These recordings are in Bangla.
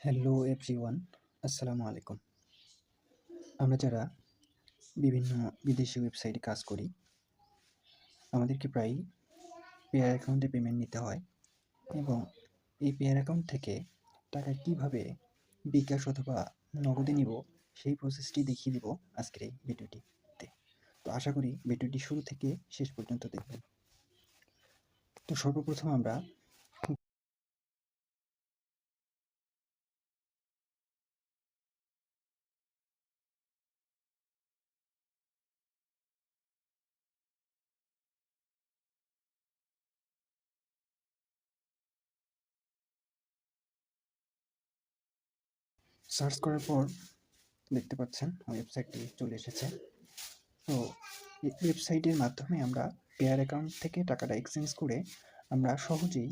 হ্যালো এভরিওয়ান, আসসালামু আলাইকুম। আমরা যারা বিভিন্ন বিদেশি ওয়েবসাইটে কাজ করি, আমাদেরকে প্রায়ই পেয়ার অ্যাকাউন্টে পেমেন্ট নিতে হয় এবং এই পেয়ার অ্যাকাউন্ট থেকে টাকা কীভাবে বিকাশ অথবা নগদে নিব সেই প্রসেসটি দেখিয়ে দিব আজকের এই ভিডিওটিতে। তো আশা করি ভিডিওটি শুরু থেকে শেষ পর্যন্ত দেখবেন। তো সর্বপ্রথম আমরা সার্চ করার পর দেখতে পাচ্ছেন ওয়েবসাইটটি চলে এসেছে। তো এই ওয়েবসাইটের মাধ্যমে আমরা পেয়ার অ্যাকাউন্ট থেকে টাকাটা এক্সচেঞ্জ করে আমরা সহজেই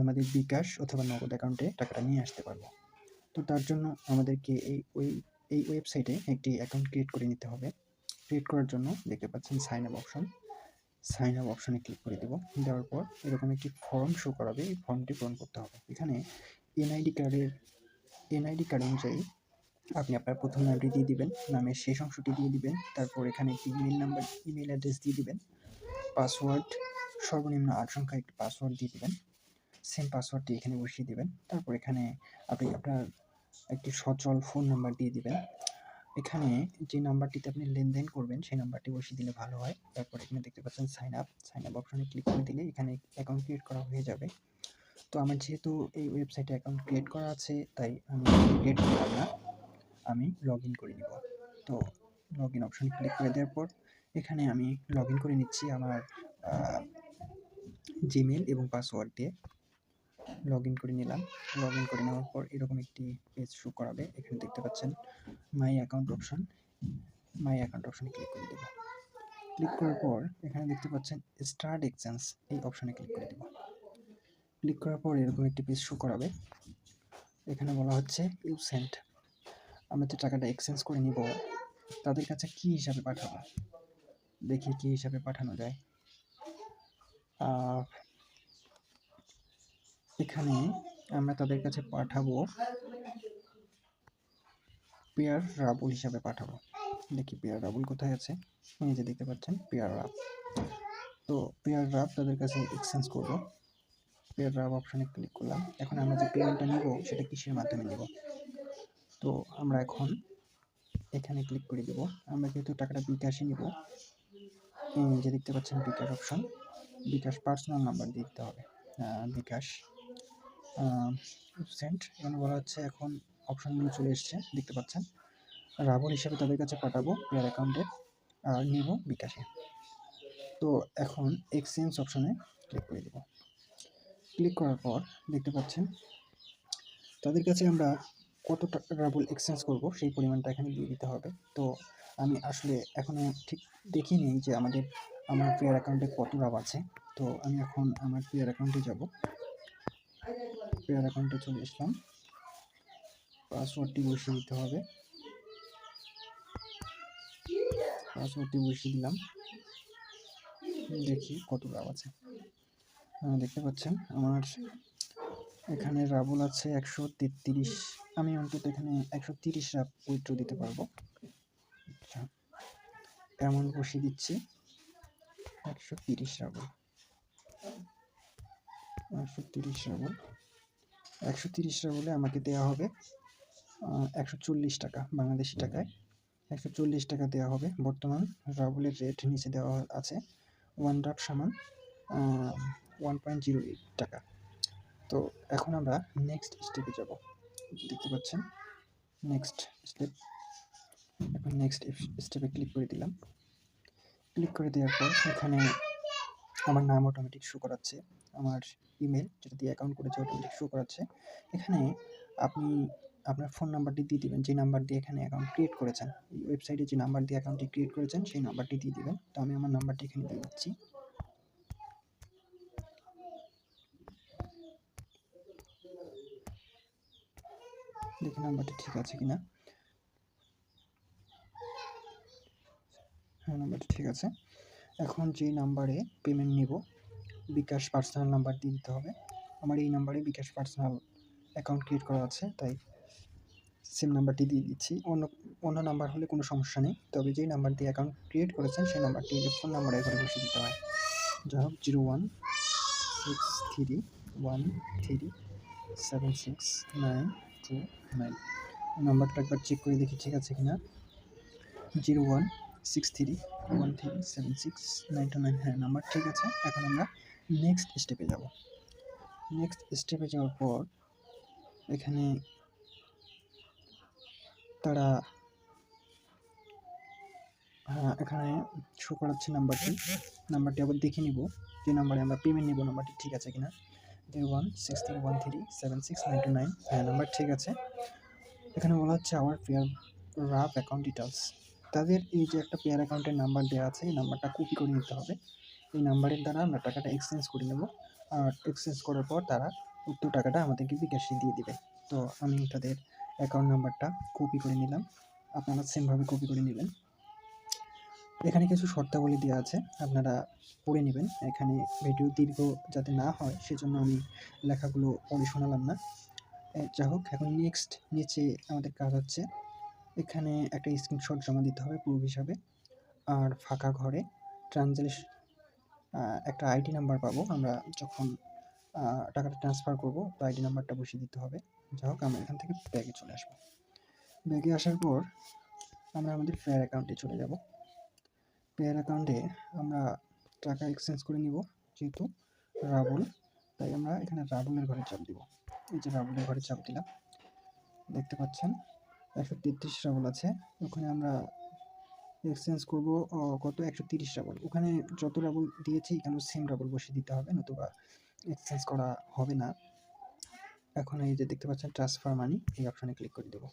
আমাদের বিকাশ অথবা নগদ অ্যাকাউন্টে টাকাটা নিয়ে আসতে পারবো। তো তার জন্য আমাদেরকে এই ওয়েবসাইটে একটি অ্যাকাউন্ট ক্রিয়েট করে নিতে হবে। ক্রিয়েট করার জন্য দেখতে পাচ্ছেন sign up option. Sign up অপশনে ক্লিক করে দেব। দেওয়ার পর এরকম একটি ফর্ম শো করাবে। এই ফর্মটি পূরণ করতে হবে। এখানে এনআইডি কার্ড অনুযায়ী আপনি আপনার প্রথম নামটি দিয়ে দিবেন, নামের শেষ অংশটি দিয়ে দিবেন, তারপর এখানে একটি ইমেল অ্যাড্রেস দিয়ে দিবেন, পাসওয়ার্ড সর্বনিম্ন ৮ সংখ্যার একটি পাসওয়ার্ড দিয়ে দিবেন, সেম পাসওয়ার্ডটি এখানে বসিয়ে দিবেন। তারপর এখানে আপনি আপনার একটি সচল ফোন নাম্বার দিয়ে দিবেন। এখানে যে নাম্বারটিতে আপনি লেনদেন করবেন সেই নাম্বারটি বসিয়ে দিলে ভালো হয়। তারপর এখানে দেখতে পাচ্ছেন সাইন আপ অপশনে ক্লিক করে দিলে এখানে অ্যাকাউন্ট ক্রিয়েট করা হয়ে যাবে। তো আমার যেহেতু এই ওয়েবসাইটে অ্যাকাউন্ট ক্রিয়েট করা আছে তাই আমি ক্রিয়েট করলাম না, আমি লগ ইন করে নিব। তো লগ ইন অপশনে ক্লিক করে দেওয়ার পর এখানে আমি লগ ইন করে নিচ্ছি আমার জিমেল এবং পাসওয়ার্ড দিয়ে লগ ইন করে নিলাম। লগ ইন করে নেওয়ার পর এরকম একটি পেজ শো করাবে। এখানে দেখতে পাচ্ছেন মাই অ্যাকাউন্ট অপশনে ক্লিক করে দেব। ক্লিক করার পর এখানে দেখতে পাচ্ছেন স্টার্ট এক্সচেঞ্জ, এই অপশনে ক্লিক করে দেব। ক্লিক করার পর এরকম একটি পেজ শো করাবে। এখানে বলা হচ্ছে ইউ সেন্ট, আমরা যে টাকাটা এক্সচেঞ্জ করে নিব তাদের কাছে কি হিসাবে পাঠাবো, দেখি কি হিসাবে পাঠানো যায়। এখানে আমরা তাদের কাছে পাঠাবো পেয়ার রাবুল হিসাবে পাঠাবো। দেখি পেয়ার রাবুল কোথায় আছে, এই যে দেখতে পাচ্ছেন পেয়ার রাব। তো পেয়ার রাব তাদের কাছে এক্সচেঞ্জ করব। পেয়ার রাব অপশনে ক্লিক করলাম। এখন আমরা যে পেমেন্টটা নিব সেটা কিসের মাধ্যমে নিব, তো আমরা এখন এখানে ক্লিক করে দেব। আমরা যেহেতু টাকাটা বিকাশে নিব, যে দেখতে পাচ্ছেন বিকাশ অপশন, বিকাশ পার্সোনাল নাম্বার দিয়ে দিতে হবে। বিকাশ সেন্ট এখানে বলা হচ্ছে এখন অপশনগুলো চলে এসছে দেখতে পাচ্ছেন। রাবল হিসাবে তাদের কাছে পাঠাবো পেয়ার অ্যাকাউন্টে আর নিব বিকাশে। তো এখন এক্সচেঞ্জ অপশনে ক্লিক করে দেব। ক্লিক করার পর দেখতে পাচ্ছেন তাদের কাছে আমরা কত টাকা রাবল এক্সচেঞ্জ করব সেই পরিমাণটা এখানে দিয়ে দিতে হবে। তো আমি আসলে এখনও ঠিক দেখিনি যে আমার পেয়ার অ্যাকাউন্টে কত রাব আছে। তো আমি এখন আমার পেয়ার অ্যাকাউন্টে যাব। পেয়ার অ্যাকাউন্টে চলে আসলাম। পাসওয়ার্ডটি বসিয়ে দিতে হবে। পাসওয়ার্ডটি বসিয়ে দিলাম, দেখি কত রাব আছে। দেখতে পাচ্ছেন আমার এখানে রাবল আছে 133। আমি অন্তত এখানে 130 রাব উইথড্র দিতে পারবো। আচ্ছা, অ্যামাউন্ট বসিয়ে দিচ্ছি 130 রাবল। 130 রাবল 130 রাবলে আমাকে দেওয়া হবে 140 টাকা, বাংলাদেশি টাকায় 140 টাকা দেওয়া হবে। বর্তমান রাবলের রেট নিচে দেওয়া আছে 1 রাব সমান 1.08 টাকা। তো এখন আমরা নেক্সট স্টেপে যাব। দেখতে পাচ্ছেন নেক্সট স্টেপ। এখন নেক্সট স্টেপে ক্লিক করে দিলাম। ক্লিক করে দেওয়ার পর এখানে আমার নাম অটোমেটিক শো করাচ্ছে, আমার ইমেল যেটা দিয়ে অ্যাকাউন্ট করেছে অটোমেটিক শো করাচ্ছে। এখানে আপনি আপনার ফোন নাম্বারটি দিয়ে দিবেন, যে নাম্বার দিয়ে এখানে অ্যাকাউন্ট ক্রিয়েট করেছেন, এই ওয়েবসাইটে যে নাম্বার দিয়ে অ্যাকাউন্টটি ক্রিয়েট করেছেন সেই নাম্বারটি দিয়ে দিবেন। তো আমি আমার নাম্বারটি এখানে দিয়ে দিচ্ছি। দেখি নাম্বারটি ঠিক আছে কিনা। হ্যাঁ, নাম্বারটি ঠিক আছে। এখন যে নাম্বারে পেমেন্ট নেব বিকাশ পার্সোনাল নাম্বার দিয়ে দিতে হবে। আমার এই নাম্বারে বিকাশ পার্সোনাল অ্যাকাউন্ট ক্রিয়েট করা আছে, তাই সেম নাম্বারটি দিয়ে দিচ্ছি। অন্য অন্য নাম্বার হলে কোনো সমস্যা নেই, তবে যেই নাম্বার দিয়ে অ্যাকাউন্ট ক্রিয়েট করেছেন সেই নাম্বারটি ফোন নাম্বারে করে বসিয়ে দিতে হয়। যাই হোক 0163137692 নাম্বারটা একবার চেক করে দেখি ঠিক আছে কিনা। 0163137692, হ্যাঁ নাম্বার ঠিক আছে। এখন আমরা নেক্সট স্টেপে যাব। নেক্সট স্টেপে যাওয়ার পর এখানে তারা এখানে শো করাচ্ছে নাম্বারটি আবার দেখে নিব যে নাম্বারে আমরা পেমেন্ট নিব নাম্বারটি ঠিক আছে কিনা। 0163137692, হ্যাঁ নাম্বার ঠিক আছে। এখানে বলা হচ্ছে our payer of account details. তাদের এই যে একটা পেয়ার অ্যাকাউন্টের নাম্বার দেওয়া আছে, এই নাম্বারটা কপি করে নিতে হবে। এই নাম্বারের দ্বারা আমরা টাকাটা এক্সচেঞ্জ করে নেব, আর এক্সচেঞ্জ করার পর তারা উক্ত টাকাটা আমাদেরকে বিকাশে দিয়ে দিবে। তো আমি তাদের অ্যাকাউন্ট নাম্বারটা কপি করে নিলাম, আপনারা সেমভাবে কপি করে নেবেন। এখানে কিছু শর্তাবলী দেওয়া আছে, আপনারা পড়ে নেবেন। এখানে ভিডিও দীর্ঘ যাতে না হয় সেজন্য আমি লেখাগুলো পড়ে শোনালাম না। যাই হোক, এখন নেক্সট নিচে আমাদের কাজ হচ্ছে এখানে একটা স্ক্রিনশট জমা দিতে হবে প্রুফ হিসাবে, আর ফাঁকা ঘরে ট্রানজ্যাকশন একটা আইডি নাম্বার পাবো আমরা যখন টাকাটা ট্রান্সফার করবো, তো আইডি নাম্বারটা বসিয়ে দিতে হবে। যাই হোক, আমরা এখান থেকে ব্যাগে চলে আসবো। ব্যাগে আসার পর আমরা আমাদের ফেয়ার অ্যাকাউন্টে চলে যাব। পেয়ার অ্যাকাউন্টে আমরা টাকা এক্সচেঞ্জ করে নিব, যেহেতু রাবুল, তাই আমরা এখানে রাবুলের ঘরে চাপ দিব। এই যে রাবুলের ঘরে চাপ দিলাম, দেখতে পাচ্ছেন 133 রাবুল আছে। ওখানে আমরা এক্সচেঞ্জ করব কত 130 রাবুল। ওখানে যত রাবুল দিয়েছি এখানে সেম রাবুল বসিয়ে দিতে হবে, নতুবা এক্সচেঞ্জ করা হবে না। এখন এই যে দেখতে পাচ্ছেন ট্রান্সফার মানি, এই অপশনে ক্লিক করে দেবো।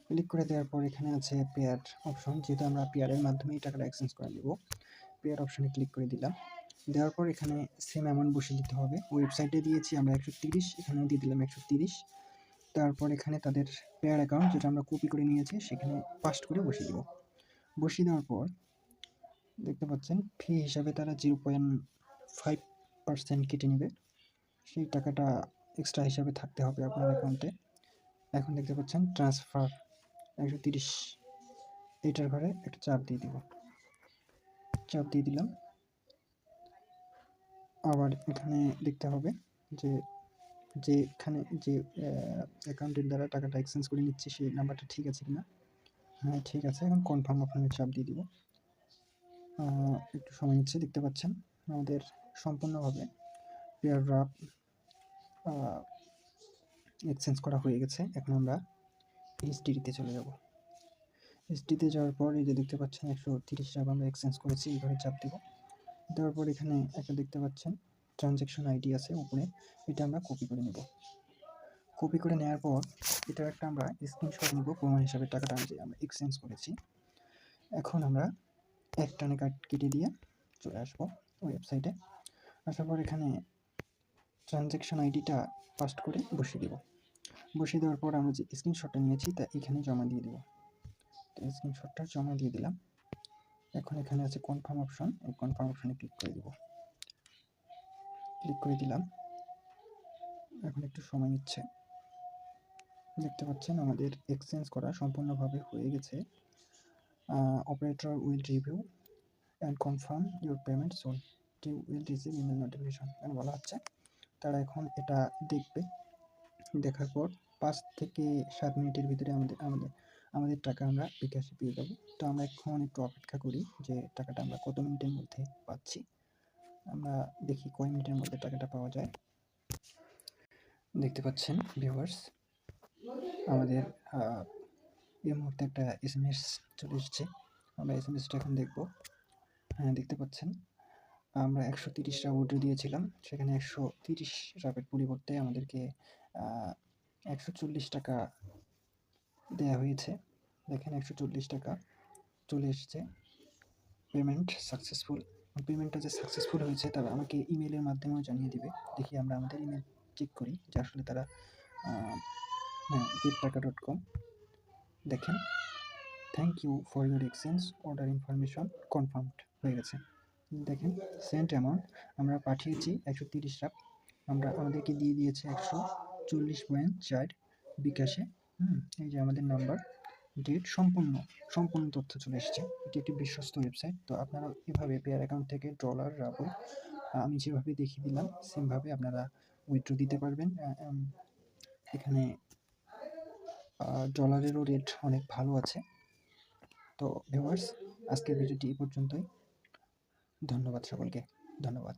ক্লিক করে দেওয়ার পর এখানে আছে পেয়ার অপশন, যেহেতু আমরা পেয়ারের মাধ্যমেই টাকাটা এক্সচেঞ্জ করে নেব। পেয়ার অপশনে ক্লিক করে দিলাম। দেওয়ার পর এখানে সেম অ্যামাউন্ট বসিয়ে দিতে হবে। ওয়েবসাইটে দিয়েছি আমরা 130, এখানেও দিয়ে দিলাম 130। তারপর এখানে তাদের পেয়ার অ্যাকাউন্ট যেটা আমরা কপি করে নিয়েছি সেখানে পাস্ট করে বসিয়ে দেবো। বসিয়ে দেওয়ার পর দেখতে পাচ্ছেন ফি হিসাবে তারা 0.5% কেটে নেবে। সেই টাকাটা এক্সট্রা হিসাবে থাকতে হবে আপনার অ্যাকাউন্টে। এখন দেখতে পাচ্ছেন ট্রান্সফার 130, এইটার ঘরে একটা চাপ দিয়ে দিব। চাপ দিয়ে দিলাম। আবার এখানে দেখতে হবে যে যেখানে যে অ্যাকাউন্টের দ্বারা টাকাটা এক্সচেঞ্জ করে নিচ্ছে সেই নাম্বারটা ঠিক আছে কিনা। হ্যাঁ ঠিক আছে। এখন কনফার্ম অপশনে চাপ দিয়ে দিব। একটু সময় নিচ্ছে, দেখতে পাচ্ছেন আমাদের সম্পূর্ণভাবে পেয়ারড্রপ এক্সচেঞ্জ করা হয়ে গেছে। এখন আমরা এইচডিতে চলে যাব। এইচডিতে যাওয়ার পর এই যে দেখতে পাচ্ছেন 130 টাকা আমরা এক্সচেঞ্জ করেছি, এই ঘরে চাপ দেব। দেওয়ার পর এখানে একটা দেখতে পাচ্ছেন ট্রানজ্যাকশন আইডি আছে উপরে, এটা আমরা কপি করে নেব। কপি করে নেওয়ার পর এটার একটা আমরা স্ক্রিনশট নিব প্রমাণ হিসাবে টাকাটা যে আমরা এক্সচেঞ্জ করেছি। এখন আমরা একটানে কেটে দিয়ে চলে আসবো ওয়েবসাইটে। আসার পর এখানে ট্রানজ্যাকশন আইডিটা পাস্ট করে বসিয়ে দেব। বসিয়ে দেওয়ার পর আমরা যে স্ক্রিনশটটা নিয়েছি তা এখানে জমা দিয়ে দেবো। তো স্ক্রিনশটটা জমা দিয়ে দিলাম। এখন এখানে আছে কনফার্ম অপশন, এই কনফার্ম অপশনে ক্লিক করে দেব। ক্লিক করে দিলাম। এখন একটু সময় নিচ্ছে। দেখতে পাচ্ছেন আমাদের এক্সচেঞ্জ করা সম্পূর্ণভাবে হয়ে গেছে। Operator will review and confirm your payment soon, you will receive email notification বলা হচ্ছে। তারা এখন এটা দেখবে, দেখার পর 5 থেকে 7 মিনিটের ভিতরে আমাদের টাকা আমরা বিকাশে পেয়ে যাব। তো আমরা এখন একটু অপেক্ষা করি যে টাকাটা আমরা কত মিনিটের মধ্যে পাচ্ছি। আমরা দেখি কয় মিনিটের মধ্যে টাকাটা পাওয়া যায়। দেখতে পাচ্ছেন ভিউয়ার্স, আমাদের এই মুহূর্তে একটা SMS চলে এসেছে। আমরা SMSটা এখন দেখব। হ্যাঁ দেখতে পাচ্ছেন আমরা 130 টাকা অর্ডার দিয়েছিলাম, সেখানে 130 টাকার পরিবর্তে আমাদেরকে 140 টাকা দেওয়া হয়েছে। দেখেন 140 টাকা চলে এসেছে। Payment successful. পেমেন্টটা যে সাকসেসফুল হয়েছে তারা আমাকে ইমেলের মাধ্যমেও জানিয়ে দেবে। দেখি আমরা আমাদের ইমেল চেক করি যে আসলে তারা হ্যাঁ gettaka.com। দেখেন thank you for your exchange order information confirmed হয়ে গেছে। দেখেন সেন্ট অ্যামাউন্ট আমরা পাঠিয়েছি 130 টাকা, আমাদেরকে দিয়ে দিয়েছে 40.4 বিকাশে। এই যে আমাদের নাম্বার, ডেট, সম্পূর্ণ তথ্য চলে এসেছে। এটি একটি বিশ্বস্ত ওয়েবসাইট। তো আপনারা এভাবে পেয়ার অ্যাকাউন্ট থেকে ডলার, রাবল আমি যেভাবে দেখিয়ে দিলাম সেমভাবে আপনারা উইথড্র দিতে পারবেন। এখানে ডলারেরও রেট অনেক ভালো আছে। তো ভিউয়ার্স, আজকের ভিডিওটি এই পর্যন্তই। ধন্যবাদ সকলকে, ধন্যবাদ।